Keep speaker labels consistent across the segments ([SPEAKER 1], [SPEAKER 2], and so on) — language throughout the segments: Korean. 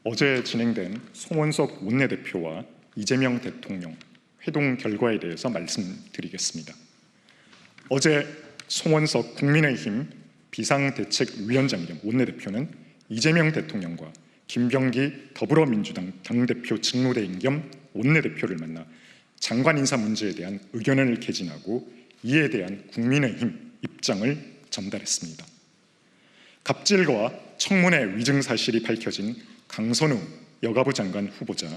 [SPEAKER 1] 어제 진행된 송원석 원내대표와 이재명 대통령 회동 결과에 대해서 말씀드리겠습니다. 어제 송원석 국민의힘 비상대책위원장 겸 원내대표는 이재명 대통령과 김병기 더불어민주당 당대표 직무대행 겸 원내대표를 만나 장관 인사 문제에 대한 의견을 개진하고 이에 대한 국민의힘 입장을 전달했습니다. 갑질과 청문회 위증 사실이 밝혀진 강선우 여가부 장관 후보자,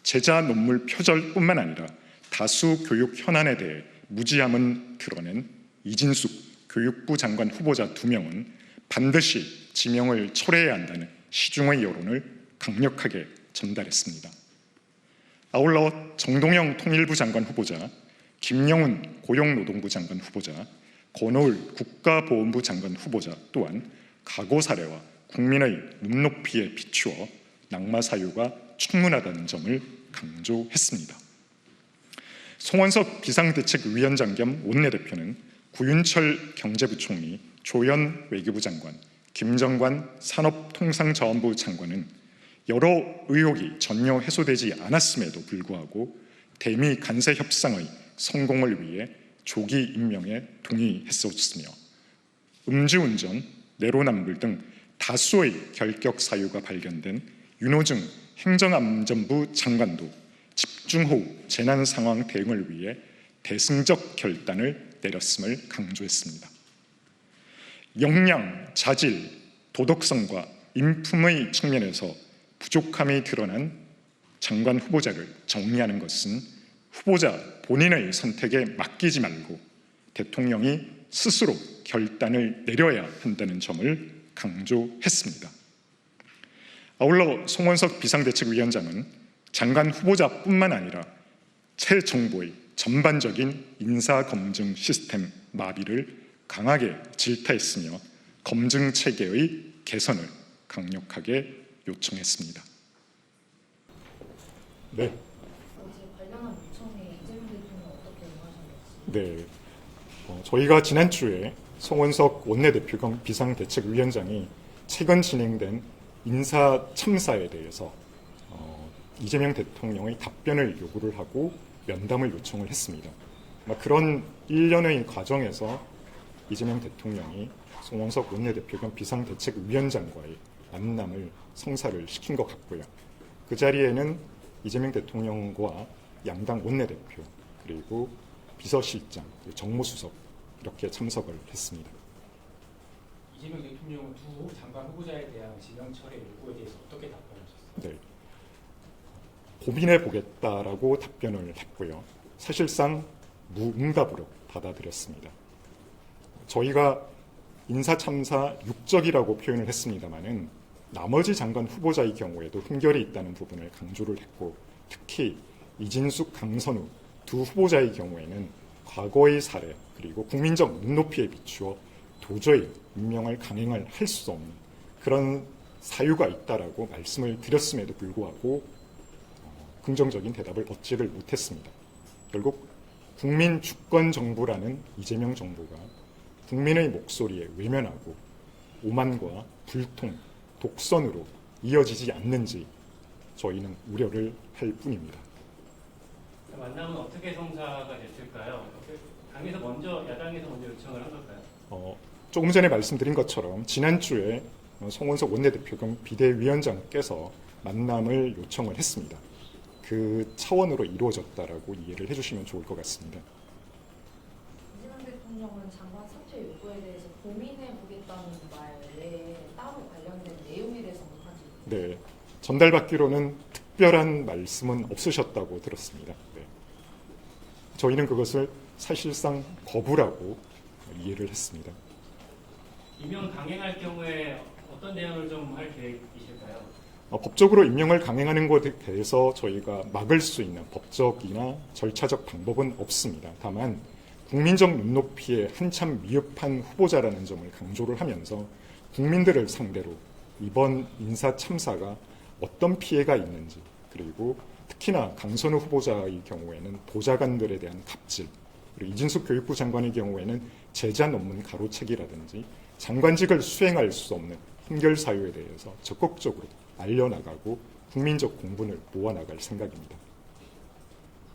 [SPEAKER 1] 제자 논문 표절뿐만 아니라 다수 교육 현안에 대해 무지함을 드러낸 이진숙 교육부 장관 후보자 2명은 반드시 지명을 철회해야 한다는 시중의 여론을 강력하게 전달했습니다. 아울러 정동영 통일부 장관 후보자, 김영훈 고용노동부 장관 후보자, 권오을 국가보훈부 장관 후보자 또한 과거 사례와 국민의 눈높이에 비추어 낙마 사유가 충분하다는 점을 강조했습니다. 송원석 비상대책위원장 겸 원내대표는 구윤철 경제부총리, 조현 외교부 장관, 김정관 산업통상자원부 장관은 여러 의혹이 전혀 해소되지 않았음에도 불구하고 대미 간세 협상의 성공을 위해 조기 임명에 동의했었으며 음주운전, 내로남불 등 다수의 결격 사유가 발견된 윤호중 행정안전부 장관도 집중호우 재난 상황 대응을 위해 대승적 결단을 내렸음을 강조했습니다. 역량, 자질, 도덕성과 인품의 측면에서 부족함이 드러난 장관 후보자를 정리하는 것은 후보자 본인의 선택에 맡기지 말고 대통령이 스스로 결단을 내려야 한다는 점을 강조했습니다. 아울러 송원석 비상대책위원장은 장관 후보자뿐만 아니라 새 정부의 전반적인 인사검증 시스템 마비를 강하게 질타했으며 검증 체계의 개선을 강력하게 요청했습니다. 네.
[SPEAKER 2] 관련한 요청에 이재명 대통령 어떻게 응하셨는지?
[SPEAKER 1] 네. 저희가 지난주에 송원석 원내대표 겸 비상대책위원장이 최근 진행된 인사 참사에 대해서 이재명 대통령의 답변을 요구를 하고 면담을 요청을 했습니다. 그런 일련의 과정에서 이재명 대통령이 송원석 원내대표 겸 비상대책위원장과의 만남을 성사를 시킨 것 같고요. 그 자리에는 이재명 대통령과 양당 원내대표 그리고 비서실장, 정무수석 이렇게 참석을 했습니다.
[SPEAKER 3] 이재명 대통령은 두 장관 후보자에 대한 지명 철회 요구에 대해서 어떻게 답변하셨어요?
[SPEAKER 1] 네, 고민해 보겠다라고 답변을 했고요. 사실상 무응답으로 받아들였습니다. 저희가 인사참사 육적이라고 표현을 했습니다마는 나머지 장관 후보자의 경우에도 흠결이 있다는 부분을 강조를 했고, 특히 이진숙, 강선우 두 후보자의 경우에는 과거의 사례 그리고 국민적 눈높이에 비추어 도저히 임명을 강행을 할 수 없는 그런 사유가 있다라고 말씀을 드렸음에도 불구하고 긍정적인 대답을 얻지를 못했습니다. 결국 국민 주권 정부라는 이재명 정부가 국민의 목소리에 외면하고 오만과 불통, 독선으로 이어지지 않는지 저희는 우려를 할 뿐입니다.
[SPEAKER 3] 만남은 어떻게 성사가 됐을까요? 야당에서 먼저 요청을 한 걸까요?
[SPEAKER 1] 조금 전에 말씀드린 것처럼 지난주에 송원석 원내대표 겸 비대위원장께서 만남을 요청을 했습니다. 그 차원으로 이루어졌다라고 이해를 해주시면 좋을 것 같습니다.
[SPEAKER 2] 이재명 대통령은 장관 사퇴 요구에 대해서 고민해 보겠다는 말 외에 따로 관련된 내용에 대해서는 하지?
[SPEAKER 1] 네, 전달받기로는 특별한 말씀은 없으셨다고 들었습니다. 네. 저희는 그것을 사실상 거부라고 이해를 했습니다.
[SPEAKER 3] 임명 강행할 경우에 어떤 대응을 좀 할 계획이실까요?
[SPEAKER 1] 법적으로 임명을 강행하는 것에 대해서 저희가 막을 수 있는 법적이나 절차적 방법은 없습니다. 다만 국민적 눈높이에 한참 미흡한 후보자라는 점을 강조를 하면서 국민들을 상대로 이번 인사 참사가 어떤 피해가 있는지, 그리고 특히나 강선우 후보자의 경우에는 보좌관들에 대한 갑질, 그리고 이진숙 교육부 장관의 경우에는 제자 논문 가로채기라든지 장관직을 수행할 수 없는 흠결 사유에 대해서 적극적으로 알려나가고 국민적 공분을 모아나갈 생각입니다.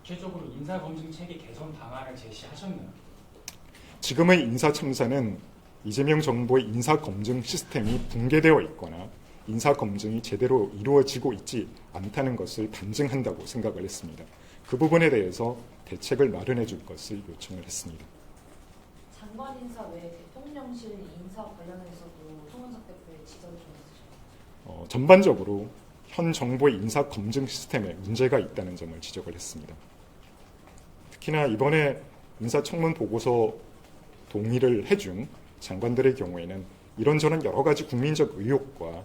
[SPEAKER 3] 구체적으로 인사검증 체계 개선 방안을 제시하셨나요?
[SPEAKER 1] 지금의 인사참사는 이재명 정부의 인사검증 시스템이 붕괴되어 있거나 인사검증이 제대로 이루어지고 있지 않다는 것을 반증한다고 생각을 했습니다. 그 부분에 대해서 대책을 마련해 줄 것을 요청을 했습니다.
[SPEAKER 2] 장관 인사 외에 대통령실 인사 관련해서도 송원석 대표의 지적이 좀 있으셨나요?
[SPEAKER 1] 전반적으로 현 정부의 인사검증 시스템에 문제가 있다는 점을 지적을 했습니다. 특히나 이번에 인사청문 보고서 동의를 해준 장관들의 경우에는 이런저런 여러 가지 국민적 의혹과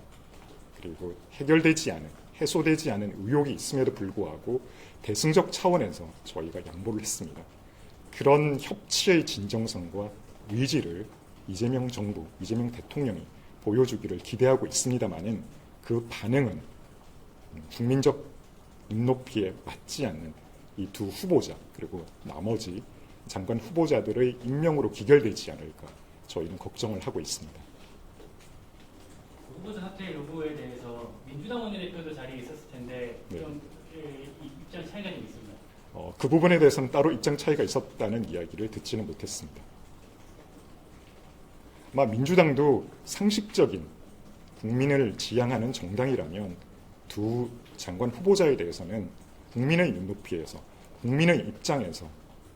[SPEAKER 1] 그리고 해결되지 않은, 해소되지 않은 의혹이 있음에도 불구하고 대승적 차원에서 저희가 양보를 했습니다. 그런 협치의 진정성과 의지를 이재명 정부, 이재명 대통령이 보여주기를 기대하고 있습니다마는 그 반응은 국민적 눈높이에 맞지 않는 이 두 후보자 그리고 나머지 장관 후보자들의 임명으로 기결되지 않을까 저희는 걱정을 하고 있습니다.
[SPEAKER 4] 후보자 사퇴 여부에 대해서 민주당 원내대표도 자리에 있었을 텐데
[SPEAKER 1] 네.
[SPEAKER 4] 좀 입장 차이가 좀 있습니다.
[SPEAKER 1] 그 부분에 대해서는 따로 입장 차이가 있었다는 이야기를 듣지는 못했습니다. 아마 민주당도 상식적인 국민을 지향하는 정당이라면 두 장관 후보자에 대해서는 국민의 눈높이에서 국민의 입장에서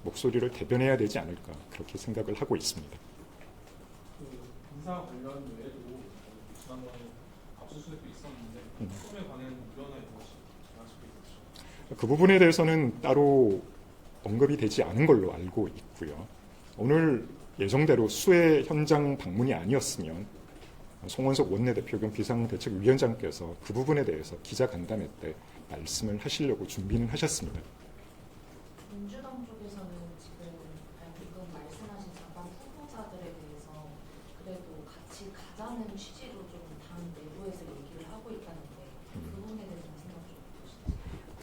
[SPEAKER 1] 목소리를 대변해야 되지 않을까 그렇게 생각을 하고 있습니다.
[SPEAKER 5] 인사 관련 외에도 지난번에 압수수색도 있었는데 처음에 관한 우려나 이런 것이 많으시고 있죠.
[SPEAKER 1] 그 부분에 대해서는 따로 언급이 되지 않은 걸로 알고 있고요. 오늘 예정대로 수해 현장 방문이 아니었으면 송원석 원내대표 겸 비상대책위원장께서 그 부분에 대해서 기자간담회 때 말씀을 하시려고 준비는 하셨습니다.
[SPEAKER 2] 민주당 쪽에서는 지금 방금 말씀하신 장관 후보자들에 대해서 그래도 같이 가자는 취지로 좀 당 내부에서 얘기를 하고 있다는데 그 부분에 대해서 생각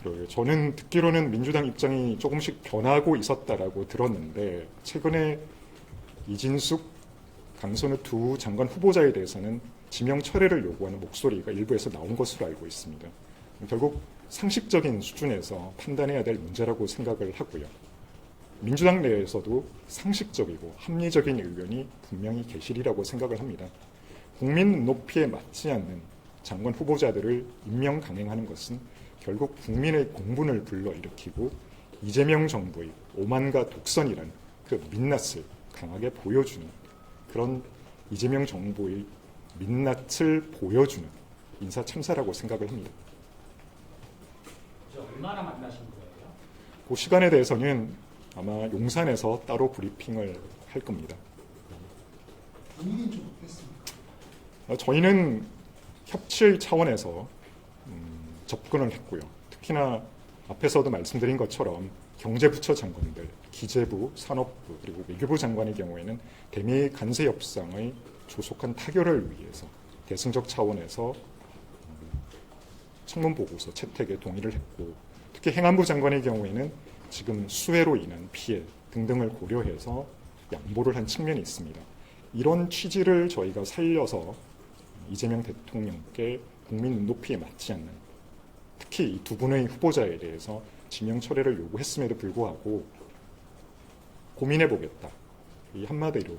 [SPEAKER 2] 좀 해주시죠.
[SPEAKER 1] 저는 듣기로는 민주당 입장이 조금씩 변하고 있었다라고 들었는데 최근에 이진숙, 강선우 두 장관 후보자에 대해서는 지명 철회를 요구하는 목소리가 일부에서 나온 것으로 알고 있습니다. 결국 상식적인 수준에서 판단해야 될 문제라고 생각을 하고요. 민주당 내에서도 상식적이고 합리적인 의견이 분명히 계시리라고 생각을 합니다. 국민 눈높이에 맞지 않는 장관 후보자들을 임명 강행하는 것은 결국 국민의 공분을 불러일으키고 이재명 정부의 오만과 독선이란 그 민낯을 강하게 보여주는 그런 이재명 정부의 민낯을 보여주는 인사 참사라고 생각을 합니다.
[SPEAKER 3] 얼마나 만나신 거예요?
[SPEAKER 1] 그 시간에 대해서는 아마 용산에서 따로 브리핑을 할 겁니다.
[SPEAKER 5] 분위기는 좀 어땠습니까?
[SPEAKER 1] 저희는 협치의 차원에서 접근을 했고요. 특히나 앞에서도 말씀드린 것처럼 경제부처 장관들, 기재부, 산업부 그리고 외교부 장관의 경우에는 대미 간세 협상의 조속한 타결을 위해서 대승적 차원에서 청문 보고서 채택에 동의를 했고 특히 행안부 장관의 경우에는 지금 수해로 인한 피해 등등을 고려해서 양보를 한 측면이 있습니다. 이런 취지를 저희가 살려서 이재명 대통령께 국민 눈높이에 맞지 않는 특히 이 두 분의 후보자에 대해서 지명 철회를 요구했음에도 불구하고 고민해보겠다. 이 한마디로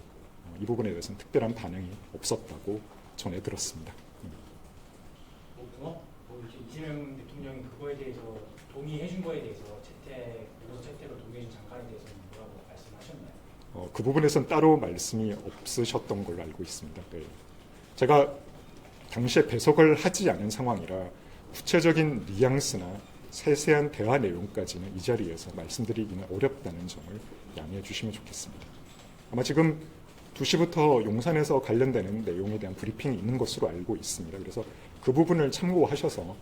[SPEAKER 1] 이 부분에 대해서는 특별한 반응이 없었다고 전해 들었습니다.
[SPEAKER 3] 이렇게 이재명 대통령이 그거에 대해서 동의해준 거에 대해서 보고서 채택을 동의해준 장관에 대해서는 뭐라고 말씀하셨나요?
[SPEAKER 1] 그 부분에서는 따로 말씀이 없으셨던 걸로 알고 있습니다. 네. 제가 당시에 배석을 하지 않은 상황이라 구체적인 뉘앙스나 세세한 대화 내용까지는 이 자리에서 말씀드리기는 어렵다는 점을 양해해 주시면 좋겠습니다. 아마 지금 2시부터 용산에서 관련되는 내용에 대한 브리핑이 있는 것으로 알고 있습니다. 그래서 그 부분을 참고하셔서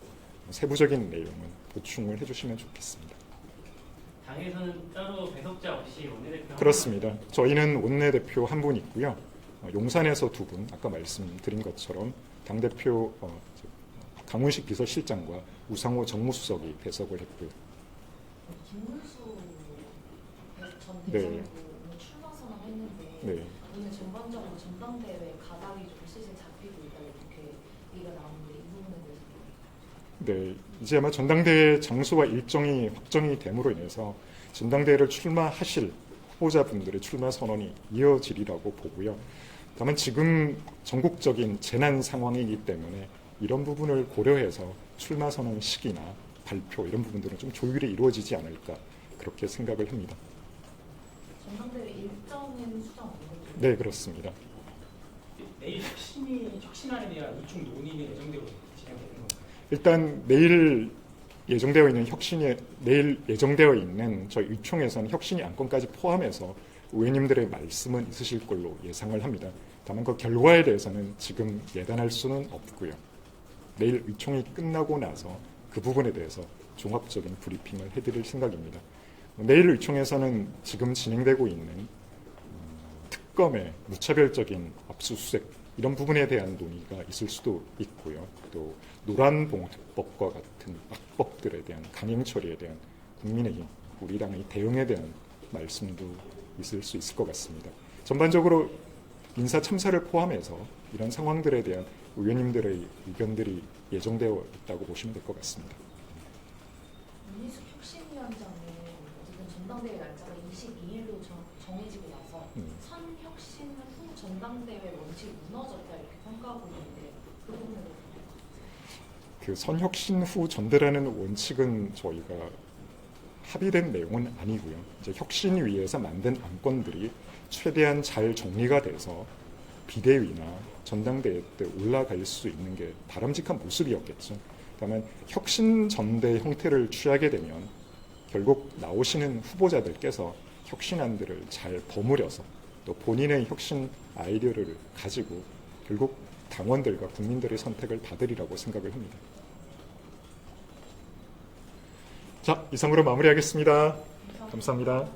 [SPEAKER 1] 세부적인 내용은 보충을 해주시면 좋겠습니다.
[SPEAKER 4] 당에서는 따로 배석자 없이 원내대표
[SPEAKER 1] 그렇습니다. 저희는 원내대표 한 분 있고요. 용산에서 두 분, 아까 말씀드린 것처럼 당대표 강훈식 비서실장과 우상호 정무수석이 배석을 했고요.
[SPEAKER 2] 김문수 전
[SPEAKER 1] 네.
[SPEAKER 2] 대장도 오늘 출마 선언했는데
[SPEAKER 1] 네.
[SPEAKER 2] 오늘 전반적으로 전당대회 가닥이 좀 슬슬 잡히고 있다 이렇게 얘기가 나오는데 이 부분에 대해서
[SPEAKER 1] 네, 이제 아마 전당대회 장소와 일정이 확정이 됨으로 인해서 전당대회를 출마하실 후보자분들의 출마 선언이 이어지리라고 보고요. 다만 지금 전국적인 재난 상황이기 때문에 이런 부분을 고려해서 출마 선언 시기나 발표 이런 부분들은 좀 조율이 이루어지지 않을까 그렇게 생각을 합니다.
[SPEAKER 2] 전당대회 일정은 수정 안 되죠?
[SPEAKER 1] 네, 그렇습니다.
[SPEAKER 3] 내일 혁신안에 대한 의총 논의는 예정대로 진행되는 건가요?
[SPEAKER 1] 일단 내일 예정되어 있는 저희 의총에서는 혁신위 안건까지 포함해서 의원님들의 말씀은 있으실 걸로 예상을 합니다. 다만 그 결과에 대해서는 지금 예단할 수는 없고요. 내일 의총이 끝나고 나서 그 부분에 대해서 종합적인 브리핑을 해드릴 생각입니다. 내일 의총에서는 지금 진행되고 있는 특검의 무차별적인 압수수색 이런 부분에 대한 논의가 있을 수도 있고요. 또 노란봉투법과 같은 악법들에 대한 강행 처리에 대한 국민의힘, 우리 당의 대응에 대한 말씀도 있을 수 있을 것 같습니다. 전반적으로 인사 참사를 포함해서 이런 상황들에 대한 의원님들의 의견들이 예정되어 있다고 보시면 될 것 같습니다.
[SPEAKER 2] 윤희숙 혁신위원장은 어쨌든 전당대회 날짜가 22일로 정해지고 나서 선혁신 후 전당대회 원칙이 무너졌다 이렇게 평가하고 있는데 그 부분에 대해서
[SPEAKER 1] 그 선혁신 후 전대라는 원칙은 저희가 합의된 내용은 아니고요. 이제 혁신위에서 만든 안건들이 최대한 잘 정리가 돼서 비대위나 전당대회 때 올라갈 수 있는 게 바람직한 모습이었겠죠. 다만 혁신 전대 형태를 취하게 되면 결국 나오시는 후보자들께서 혁신안들을 잘 버무려서 또 본인의 혁신 아이디어를 가지고 결국 당원들과 국민들의 선택을 받으리라고 생각을 합니다. 자, 이상으로 마무리하겠습니다. 감사합니다.